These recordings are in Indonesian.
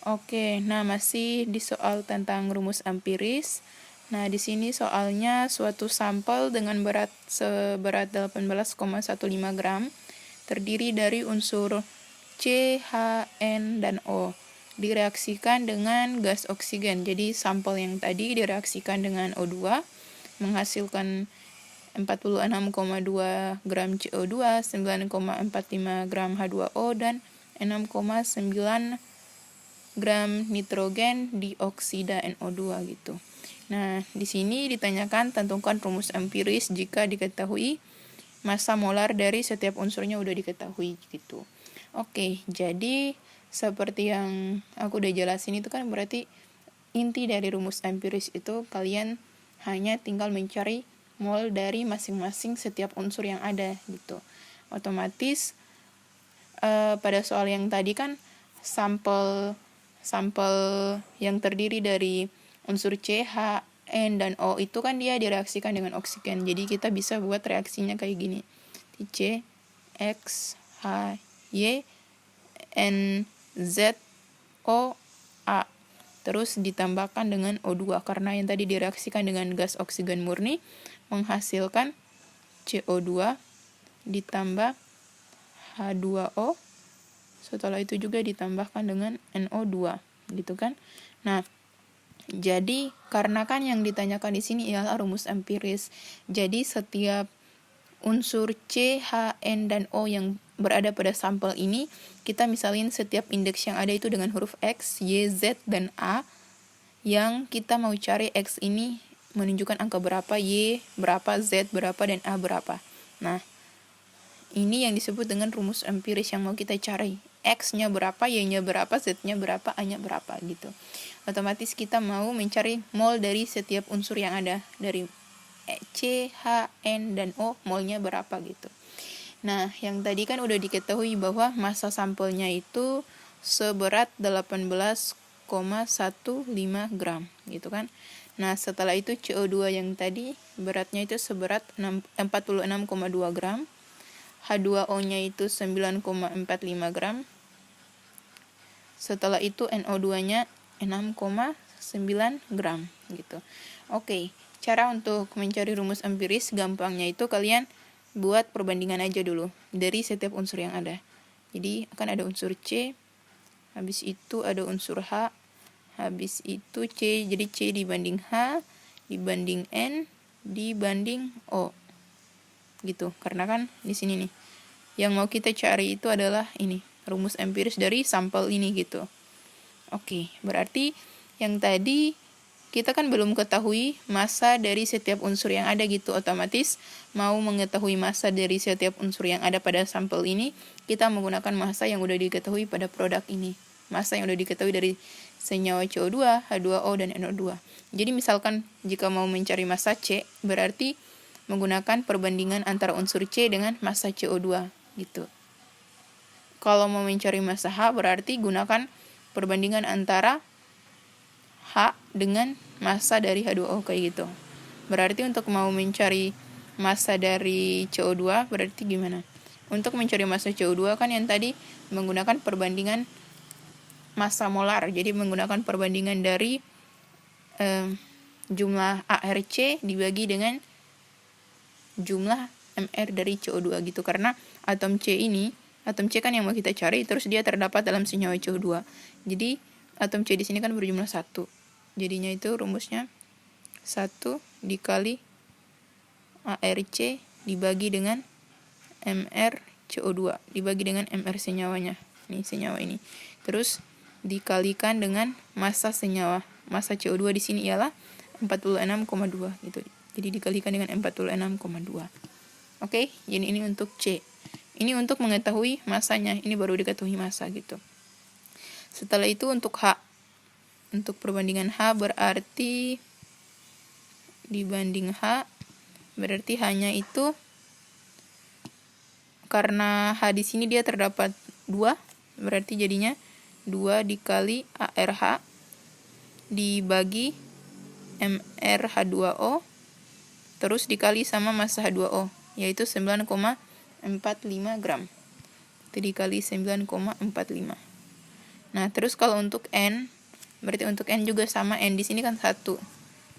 Oke, nah masih di soal tentang rumus empiris. Nah, di sini soalnya suatu sampel dengan berat seberat 18,15 gram terdiri dari unsur C, H, N, dan O direaksikan dengan gas oksigen. Jadi sampel yang tadi direaksikan dengan O2 menghasilkan 46,2 gram CO2, 9,45 gram H2O, dan 6,9 gram nitrogen dioksida NO2 gitu. Nah, di sini ditanyakan tentukan rumus empiris jika diketahui massa molar dari setiap unsurnya udah diketahui gitu. Oke, jadi seperti yang aku udah jelasin itu kan berarti inti dari rumus empiris itu kalian hanya tinggal mencari mol dari masing-masing setiap unsur yang ada gitu. Otomatis pada soal yang tadi kan sampel yang terdiri dari unsur C, H, N, dan O itu kan dia direaksikan dengan oksigen. Jadi kita bisa buat reaksinya kayak gini. C, X, H, Y, N, Z, O, A. Terus ditambahkan dengan O2 karena yang tadi direaksikan dengan gas oksigen murni menghasilkan CO2 ditambah H2O. Setelah itu juga ditambahkan dengan NO2 gitu kan. Nah, jadi karena kan yang ditanyakan di sini ialah rumus empiris. Jadi setiap unsur C, H, N, dan O yang berada pada sampel ini, kita misalin setiap indeks yang ada itu dengan huruf X, Y, Z, dan A. Yang kita mau cari X ini menunjukkan angka berapa, Y berapa, Z berapa, dan A berapa. Nah, ini yang disebut dengan rumus empiris yang mau kita cari. X-nya berapa, Y-nya berapa, Z-nya berapa, A-nya berapa gitu. Otomatis kita mau mencari mol dari setiap unsur yang ada. Dari C, H, N, dan O molnya berapa gitu. Nah, yang tadi kan udah diketahui bahwa massa sampelnya itu seberat 18,15 gram gitu kan. Nah, setelah itu CO2 yang tadi beratnya itu seberat 46,2 gram. H2O-nya itu 9,45 gram. Setelah itu NO2-nya 6,9 gram gitu. Oke, cara untuk mencari rumus empiris gampangnya itu kalian buat perbandingan aja dulu dari setiap unsur yang ada. Jadi akan ada unsur C, habis itu ada unsur H, habis itu C, jadi C dibanding H, dibanding N, dibanding O. Gitu. Karena kan di sini nih yang mau kita cari itu adalah ini, rumus empiris dari sampel ini gitu. Oke, berarti yang tadi kita kan belum ketahui massa dari setiap unsur yang ada gitu. Otomatis mau mengetahui massa dari setiap unsur yang ada pada sampel ini, kita menggunakan massa yang udah diketahui pada produk ini. Massa yang udah diketahui dari senyawa CO2, H2O, dan NO2. Jadi misalkan jika mau mencari massa C, berarti menggunakan perbandingan antara unsur C dengan massa CO2 gitu. Kalau mau mencari massa H berarti gunakan perbandingan antara H dengan massa dari H2O kayak gitu. Berarti untuk mau mencari massa dari CO2 berarti gimana? Untuk mencari massa CO2 kan yang tadi menggunakan perbandingan massa molar. Jadi menggunakan perbandingan dari jumlah ARC dibagi dengan jumlah MR dari CO2 gitu. Karena atom C kan yang mau kita cari, terus dia terdapat dalam senyawa CO2. Jadi atom C di sini kan berjumlah 1. Jadinya itu rumusnya 1 dikali ARC dibagi dengan MR CO2 dibagi dengan MR senyawanya. Ini senyawa ini. Terus dikalikan dengan massa senyawa. Massa CO2 di sini ialah 46,2 gitu. Jadi dikalikan dengan 46,2. Oke, jadi ini untuk C. Ini untuk mengetahui massanya. Ini baru diketahui massa gitu. Setelah itu untuk H. Untuk perbandingan H berarti dibanding H berarti hanya itu karena H di sini dia terdapat 2, berarti jadinya 2 dikali ARH dibagi MrH2O terus dikali sama massa H2O yaitu 9,45 gram. Itu dikali 9,45. Nah, terus kalau untuk N, berarti untuk N juga sama, N di sini kan 1.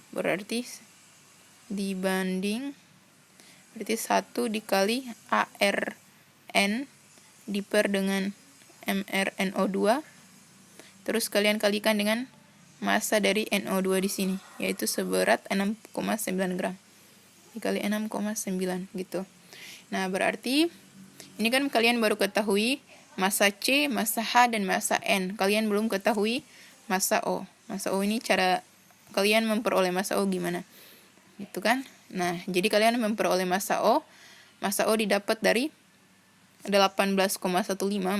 Berarti dibanding, berarti 1 dikali ARN diper dengan mRNO2. Terus kalian kalikan dengan massa dari NO2 di sini, yaitu seberat 6,9 gram. Dikali 6,9 gitu. Nah, berarti ini kan kalian baru ketahui massa C, massa H, dan massa N. Kalian belum ketahui massa O. Massa O ini cara kalian memperoleh massa O gimana? Gitu kan? Nah, jadi kalian memperoleh massa O. Massa O didapat dari 18,15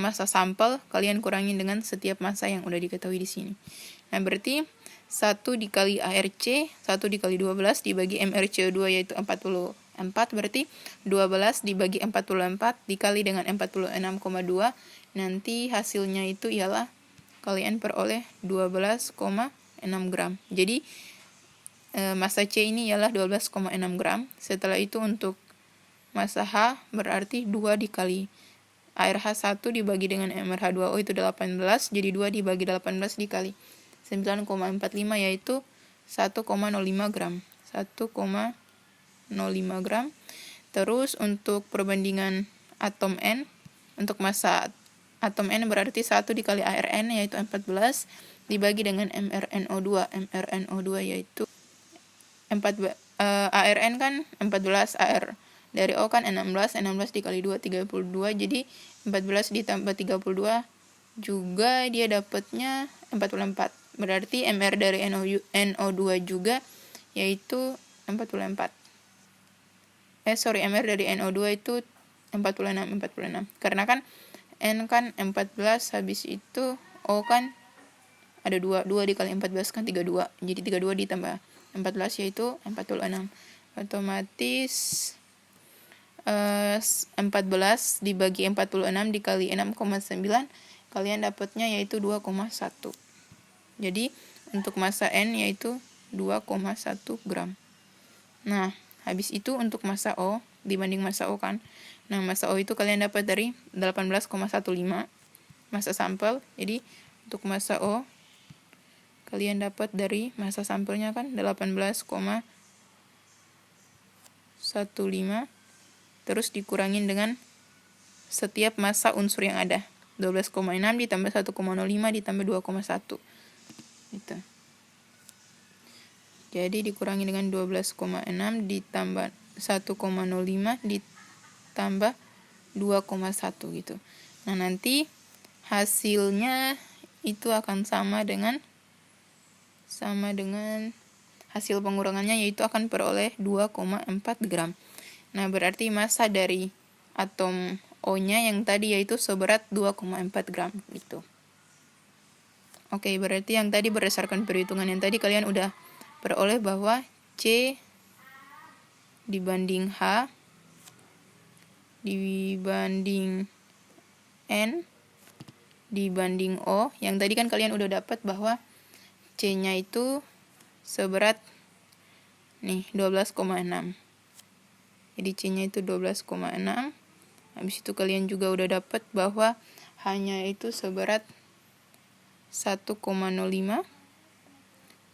massa sampel, kalian kurangin dengan setiap massa yang udah diketahui di sini. Nah, berarti 1 dikali ARC, 1 dikali 12 dibagi MRCO2 yaitu 44, berarti 12 dibagi 44 dikali dengan 46,2, nanti hasilnya itu ialah kalian peroleh 12,6 gram. Jadi massa C ini ialah 12,6 gram. Setelah itu untuk massa H berarti 2 dikali ARH 1 dibagi dengan MRH2O itu 18, jadi 2 dibagi 18 dikali 9,45 yaitu 1,05 gram. 1,05 gram. Terus untuk perbandingan atom N, untuk massa atom N berarti 1 dikali ARN yaitu 14 dibagi dengan mRNO2. mRNO2 yaitu ARN kan 14, AR dari O kan 16 dikali 2 32, jadi 14 ditambah 32 juga dia dapatnya 44. Berarti MR dari NO2 juga yaitu 44. MR dari NO2 itu 46. Karena kan N kan 14, habis itu O kan ada 2 dikali 14 kan 32. Jadi 32 ditambah 14 yaitu 46. Otomatis 14 dibagi 46 dikali 6,9 kalian dapatnya yaitu 2,1. Jadi untuk massa N yaitu 2,1 gram. Nah, habis itu untuk massa O dibanding massa O kan. Nah, massa O itu kalian dapat dari 18,15 massa sampel. Jadi untuk massa O kalian dapat dari massa sampelnya kan 18,15 terus dikurangin dengan setiap massa unsur yang ada. 12,6 ditambah 1,05 ditambah 2,1 gitu. Jadi dikurangi dengan 12,6 ditambah 1,05 ditambah 2,1 gitu. Nah, nanti hasilnya itu akan sama dengan hasil pengurangannya, yaitu akan peroleh 2,4 gram. Nah, berarti massa dari atom O-nya yang tadi yaitu seberat 2,4 gram gitu. Oke, berarti yang tadi berdasarkan perhitungan yang tadi kalian udah peroleh bahwa C dibanding H dibanding N dibanding O. Yang tadi kan kalian udah dapat bahwa C-nya itu seberat nih 12,6. Jadi C-nya itu 12,6. Habis itu kalian juga udah dapat bahwa H-nya itu seberat 1,05.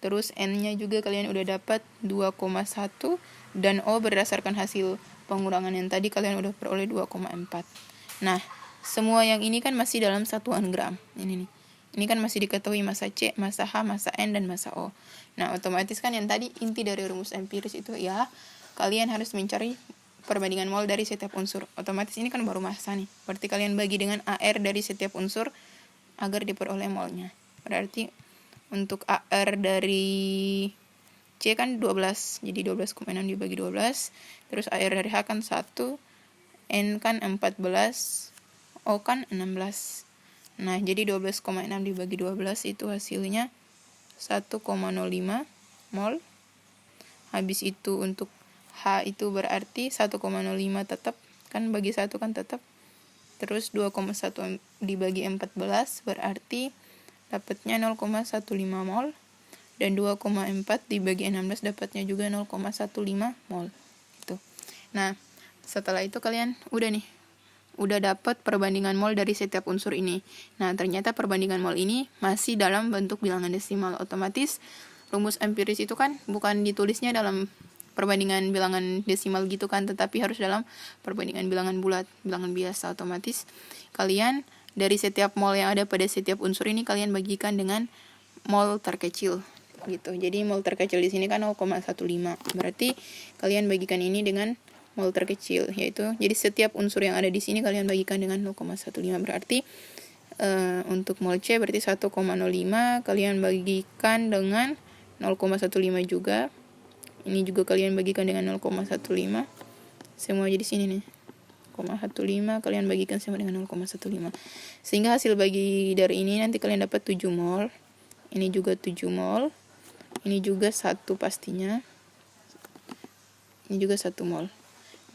Terus N-nya juga kalian udah dapat 2,1 dan O berdasarkan hasil pengurangan yang tadi kalian udah peroleh 2,4. Nah, semua yang ini kan masih dalam satuan gram. Ini nih. Ini kan masih diketahui massa C, massa H, massa N, dan massa O. Nah, otomatis kan yang tadi inti dari rumus empiris itu ya kalian harus mencari perbandingan mol dari setiap unsur. Otomatis ini kan baru massa nih. Berarti kalian bagi dengan AR dari setiap unsur agar diperoleh molnya. Berarti untuk AR dari C kan 12. Jadi 12,6 dibagi 12. Terus AR dari H kan 1. N kan 14. O kan 16. Nah, jadi 12,6 dibagi 12 itu hasilnya 1,05 mol. Habis itu untuk H itu berarti 1,05 tetap, kan bagi 1 kan tetap. Terus 2,1 dibagi 14 berarti dapatnya 0,15 mol. Dan 2,4 dibagi 16 dapatnya juga 0,15 mol. Gitu. Nah, setelah itu kalian udah nih udah dapat perbandingan mol dari setiap unsur ini. Nah, ternyata perbandingan mol ini masih dalam bentuk bilangan desimal. Otomatis rumus empiris itu kan bukan ditulisnya dalam perbandingan bilangan desimal gitu kan, tetapi harus dalam perbandingan bilangan bulat, bilangan biasa. Otomatis kalian dari setiap mol yang ada pada setiap unsur ini kalian bagikan dengan mol terkecil gitu. Jadi mol terkecil di sini kan 0,15. Berarti kalian bagikan ini dengan mol terkecil, yaitu jadi setiap unsur yang ada di sini kalian bagikan dengan 0,15. Berarti untuk mol C berarti 1,05 kalian bagikan dengan 0,15 juga. Ini juga kalian bagikan dengan 0,15. Semua jadi sini nih. 0,15 kalian bagikan sama dengan 0,15. Sehingga hasil bagi dari ini nanti kalian dapat 7 mol. Ini juga 7 mol. Ini juga 1 pastinya. Ini juga 1 mol.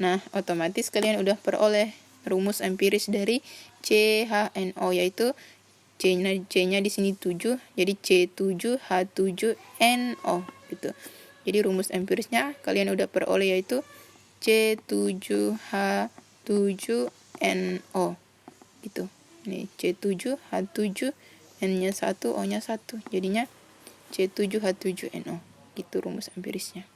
Nah, otomatis kalian udah peroleh rumus empiris dari CHNO, yaitu C-nya di sini 7, jadi C7H7NO gitu. Jadi rumus empirisnya kalian udah peroleh yaitu C7H7NO gitu. Ini C7H7, N-nya 1, O-nya 1. Jadinya C7H7NO. Gitu rumus empirisnya.